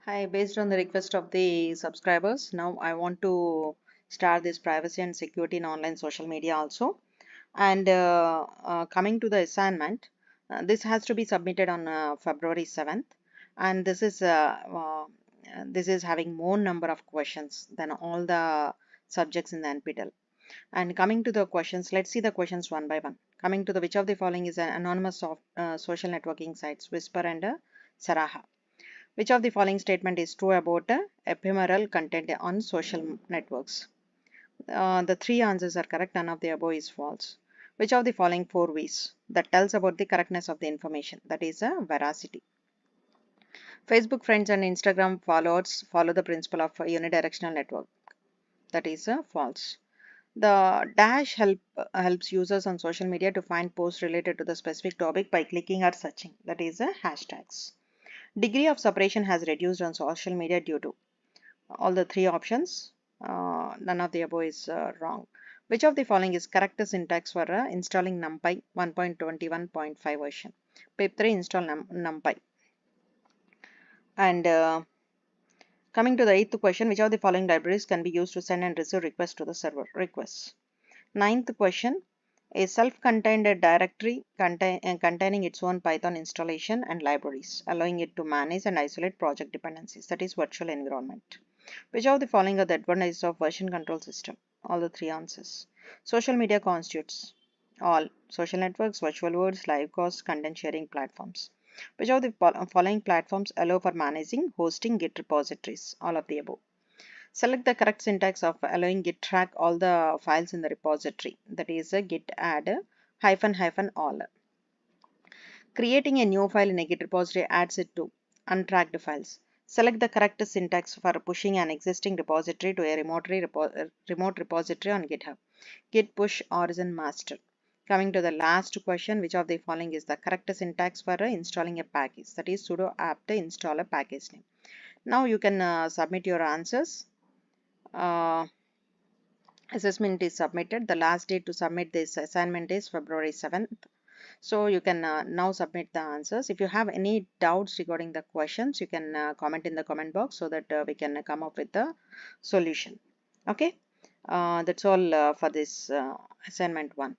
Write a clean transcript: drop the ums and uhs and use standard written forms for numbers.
Hi, based on the request of the subscribers, now I want to start this privacy and security in online social media also. And coming to the assignment, this has to be submitted on February 7th, and this is having more number of questions than all the subjects in the NPTEL. And coming to the questions, let's see the questions one by one. Coming to the which of the following is an anonymous of social networking sites, Whisper and Saraha. Which of the following statement is true about ephemeral content on social networks? The three answers are correct, none of the above is false. Which of the following four ways that tells about the correctness of the information? That is veracity. Facebook friends and Instagram followers follow the principle of a unidirectional network. That is false. The dash helps users on social media to find posts related to the specific topic by clicking or searching. That is hashtags. Degree of separation has reduced on social media due to all the three options. None of the above is wrong. Which of the following is correct syntax for installing NumPy 1.21.5 version? Pip3 install NumPy. And coming to the eighth question, which of the following libraries can be used to send and receive requests to the server? Requests. Ninth question, a self-contained directory containing its own Python installation and libraries, allowing it to manage and isolate project dependencies. That is virtual environment. Which of the following are the advantages of version control system? All the three answers. Social media constitutes all social networks, virtual worlds, live costs, content sharing platforms. Which of the following platforms allow for managing, hosting Git repositories? All of the above. Select the correct syntax of allowing Git track all the files in the repository. That is a git add -- all. Creating a new file in a Git repository adds it to untracked files. Select the correct syntax for pushing an existing repository to a remote repository on GitHub. Git push origin master. Coming to the last question, which of the following is the correct syntax for installing a package? That is sudo apt install a package name. Now you can submit your answers. Assessment is submitted. The last date to submit this assignment is February 7th. So you can now submit the answers. If you have any doubts regarding the questions, you can comment in the comment box so that we can come up with the solution. Okay, that's all for this assignment 1.